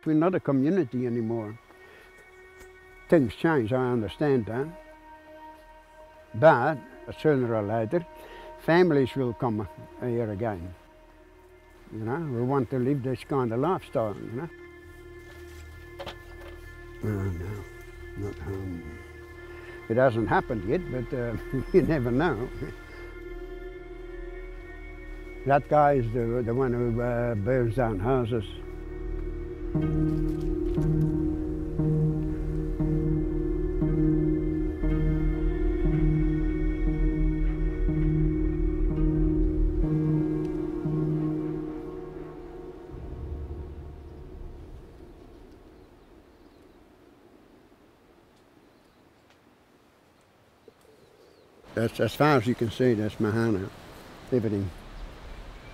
We're not a community anymore. Things change, I understand that. But sooner or later, families will come here again. You know, we want to live this kind of lifestyle, you know. Oh no, not home. It hasn't happened yet, but you never know. That guy is the one who burns down houses. That's, as far as you can see, that's Mahana, everything.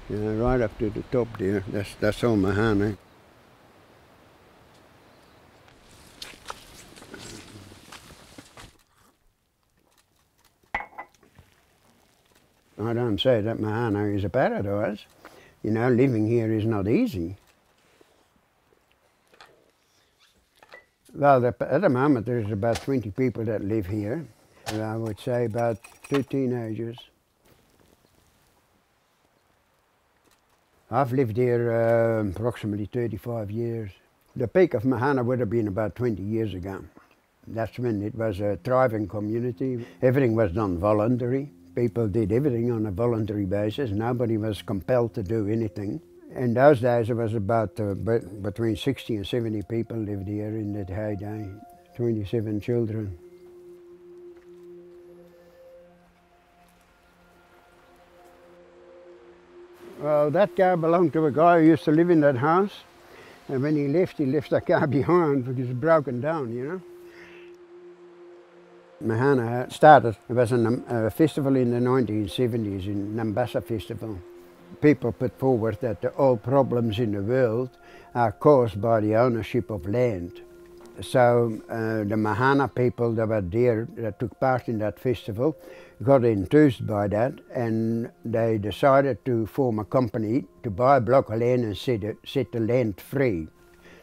You know, right up to the top there, that's all Mahana. I don't say that Mahana is a paradise. You know, living here is not easy. Well, at the moment there's about 20 people that live here. And I would say about 2 teenagers. I've lived here approximately 35 years. The peak of Mahana would have been about 20 years ago. That's when it was a thriving community. Everything was done voluntary. People did everything on a voluntary basis. Nobody was compelled to do anything. In those days there was about between 60 and 70 people lived here in that heyday, 27 children. Well, that car belonged to a guy who used to live in that house. And when he left the car behind because it's broken down, you know. Mahana started, it was a festival in the 1970s, in Nambassa Festival. People put forward that all problems in the world are caused by the ownership of land. So the Mahana people that were there, that took part in that festival, got enthused by that, and they decided to form a company to buy a block of land and set the land free,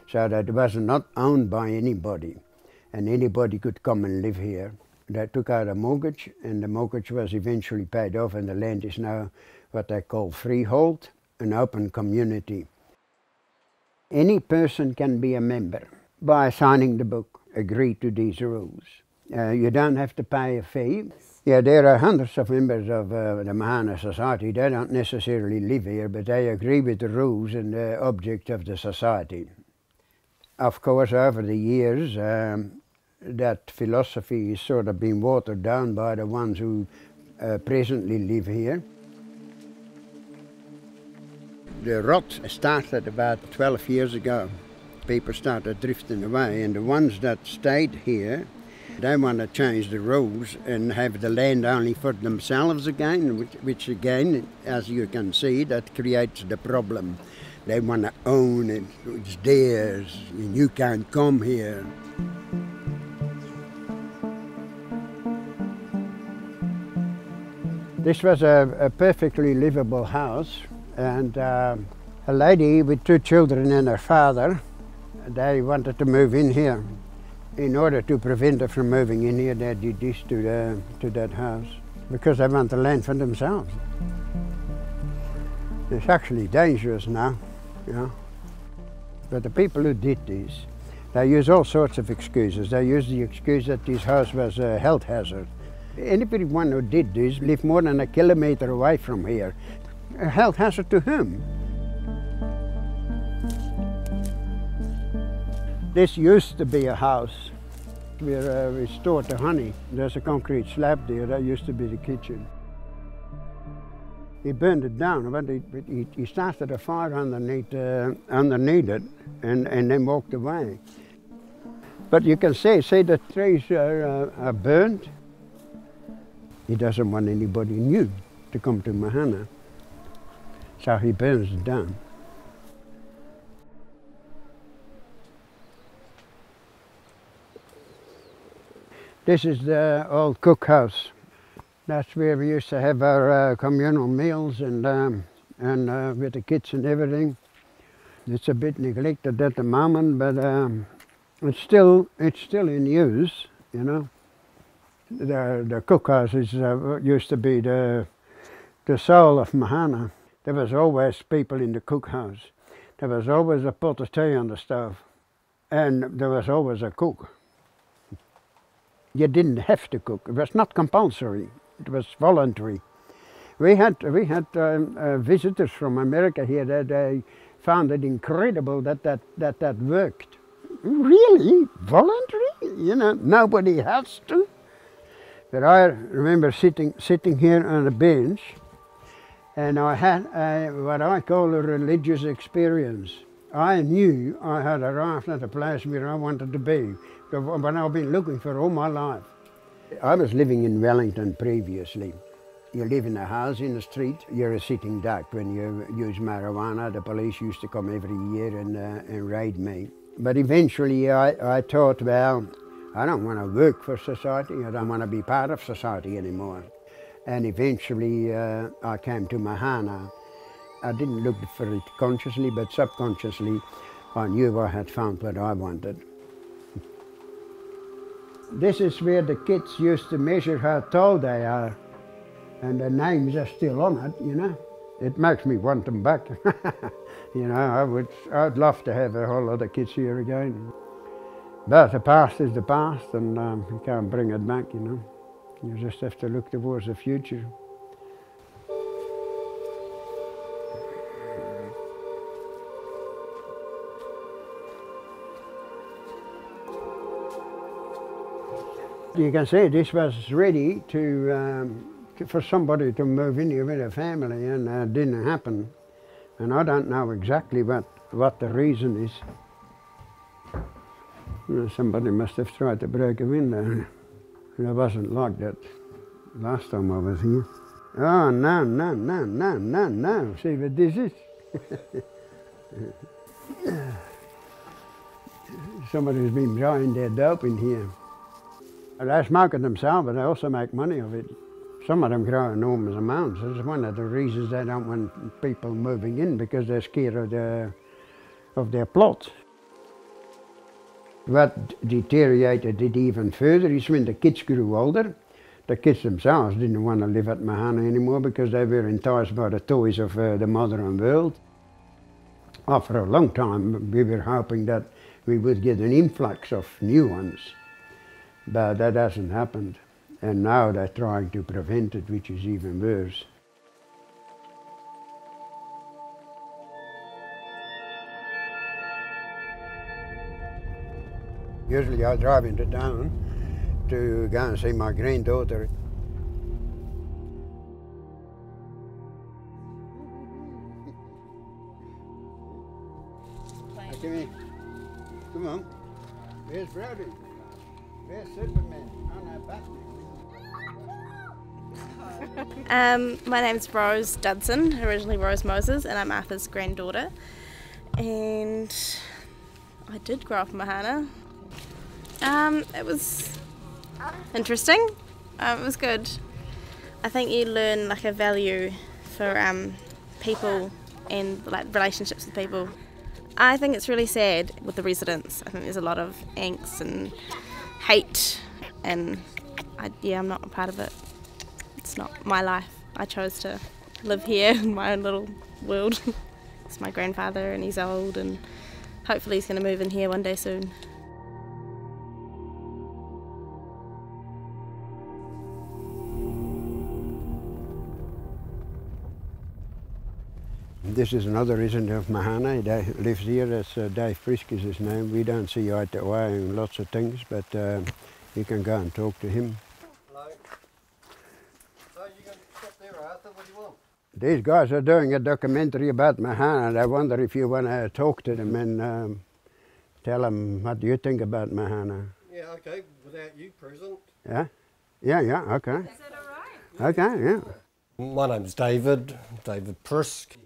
so that it was not owned by anybody, and anybody could come and live here. They took out a mortgage, and the mortgage was eventually paid off, and the land is now what they call freehold, an open community. Any person can be a member by signing the book, agree to these rules. You don't have to pay a fee. Yeah, there are hundreds of members of the Mahana society. They don't necessarily live here, but they agree with the rules and the object of the society. Of course, over the years, that philosophy is sort of been watered down by the ones who presently live here. The rot started about 12 years ago. People started drifting away, and the ones that stayed here, they want to change the rules and have the land only for themselves again, which again, as you can see, that creates the problem. They want to own it, it's theirs, and you can't come here. This was a perfectly livable house, and a lady with 2 children and her father, they wanted to move in here. In order to prevent her from moving in here, they did this to that house, because they want the land for themselves. It's actually dangerous now, you know. But the people who did this, they use all sorts of excuses. They use the excuse that this house was a health hazard. Anyone who did this lived more than a kilometre away from here. A health hazard to whom? This used to be a house where we stored the honey. There's a concrete slab there, that used to be the kitchen. He burned it down, but he started a fire underneath it and then walked away. But you can see the trees are burned. He doesn't want anybody new to come to Mahana, so he burns it down. This is the old cookhouse. That's where we used to have our communal meals and with the kids and everything. It's a bit neglected at the moment, but it's still in use, you know. The cookhouse used to be the soul of Mahana. There was always people in the cookhouse. There was always a pot of tea on the stove, and there was always a cook. You didn't have to cook. It was not compulsory. It was voluntary. We had visitors from America here that they found it incredible that worked. Really? Voluntary? You know, nobody has to. But I remember sitting here on a bench, and I had what I call a religious experience. I knew I had arrived at a place where I wanted to be, what I've been looking for all my life. I was living in Wellington previously. You live in a house in the street, you're a sitting duck. When you use marijuana, the police used to come every year and raid me. But eventually I thought, well, I don't want to work for society, I don't want to be part of society anymore. And eventually I came to Mahana. I didn't look for it consciously, but subconsciously I knew I had found what I wanted. This is where the kids used to measure how tall they are. And the names are still on it, you know. It makes me want them back. You know, I'd love to have a whole lot of kids here again. But the past is the past, and you can't bring it back, you know. You just have to look towards the future. You can say this was ready for somebody to move in here with a family, and it didn't happen. And I don't know exactly what the reason is. Somebody must have tried to break a window. It wasn't like that last time I was here. Oh, no, no, no, no, no, no. See what this is? Somebody's been drying their dope in here. They smoke it themselves, but they also make money of it. Some of them grow enormous amounts. That's one of the reasons they don't want people moving in, because they're scared of their plots. What deteriorated it even further is when the kids grew older. The kids themselves didn't want to live at Mahana anymore because they were enticed by the toys of the modern world. After a long time we were hoping that we would get an influx of new ones, but that hasn't happened. And now they're trying to prevent it, which is even worse. Usually I drive into town to go and see my granddaughter. Come here. Come on. Where's Brody? Where's Superman? Oh no, Batman. My name's Rose Dudson, originally Rose Moses, and I'm Arthur's granddaughter. And I did grow up in Mahana. It was interesting. It was good. I think you learn like a value for people and like relationships with people. I think it's really sad with the residents. I think there's a lot of angst and hate, and I'm not a part of it. It's not my life. I chose to live here in my own little world. It's my grandfather, and he's old, and hopefully he's going to move in here one day soon. This is another resident of Mahana. He lives here. That's Dave Frisk is his name. We don't see eye to eye on lots of things, but you can go and talk to him. Hello. So you going to stop there, Arthur? What do you want? These guys are doing a documentary about Mahana. I wonder if you want to talk to them and tell them what you think about Mahana. Yeah, okay, without you present. Yeah? Yeah, okay. Is that all right? Okay, yeah. My name's David Prisk.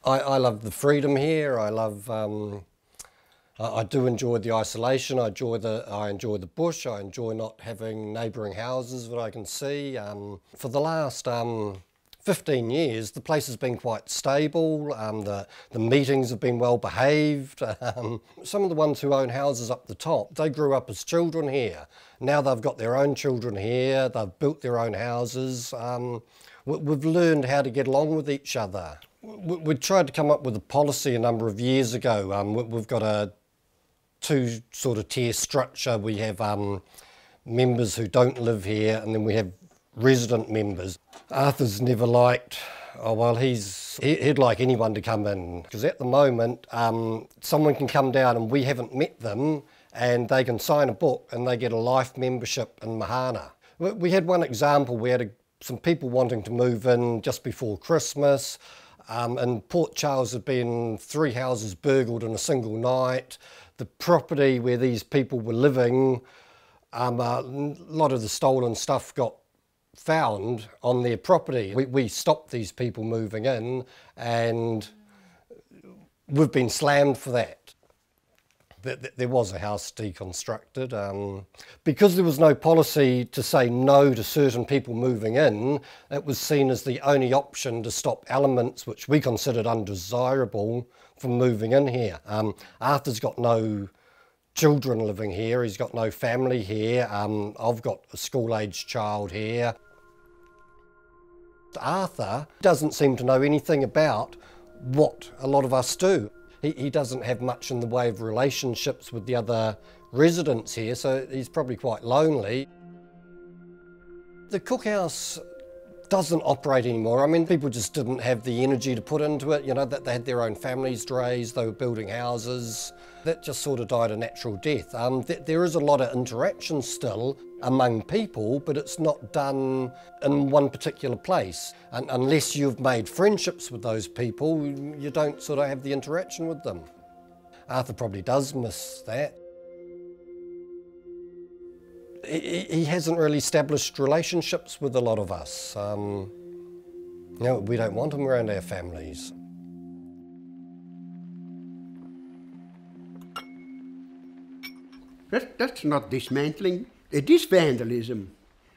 I love the freedom here. I love. I do enjoy the isolation. I enjoy the bush. I enjoy not having neighbouring houses that I can see. For the last 15 years, the place has been quite stable, the meetings have been well behaved. Some of the ones who own houses up the top, they grew up as children here. Now they've got their own children here, they've built their own houses. We've learned how to get along with each other. We tried to come up with a policy a number of years ago. We've got a two sort of tier structure. We have members who don't live here, and then we have resident members. Arthur's never liked, oh well, he'd like anyone to come in, because at the moment someone can come down and we haven't met them and they can sign a book and they get a life membership in Mahana. We had one example, we had some people wanting to move in just before Christmas. In Port Charles had been 3 houses burgled in a single night. The property where these people were living, a lot of the stolen stuff got found on their property. We stopped these people moving in and we've been slammed for that. There was a house deconstructed. Because there was no policy to say no to certain people moving in, it was seen as the only option to stop elements which we considered undesirable from moving in here. Arthur's got no children living here, he's got no family here, I've got a school-aged child here. Arthur doesn't seem to know anything about what a lot of us do. He doesn't have much in the way of relationships with the other residents here, so he's probably quite lonely. The cookhouse doesn't operate anymore. I mean, people just didn't have the energy to put into it, you know, that they had their own families raised, they were building houses. That just sort of died a natural death. There is a lot of interaction still among people, but it's not done in one particular place. And unless you've made friendships with those people, you don't sort of have the interaction with them. Arthur probably does miss that. He hasn't really established relationships with a lot of us. You know, we don't want him around our families. That's not dismantling, it is vandalism.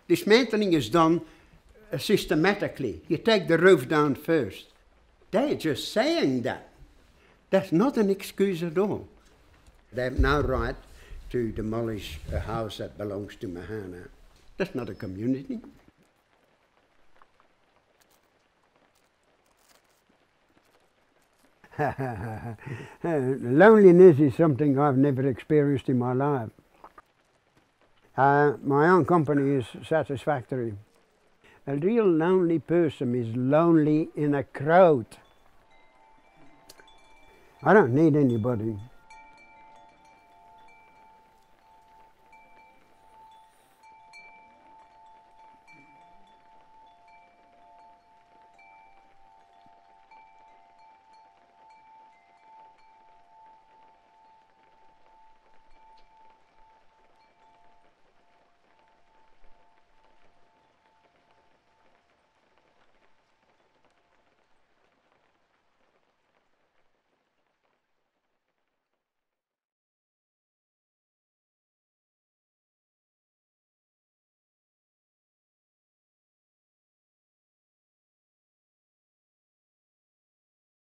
Dismantling is done systematically. You take the roof down first. They're just saying that. That's not an excuse at all. They have no right to demolish a house that belongs to Mahana. That's not a community. Loneliness is something I've never experienced in my life. My own company is satisfactory. A real lonely person is lonely in a crowd. I don't need anybody.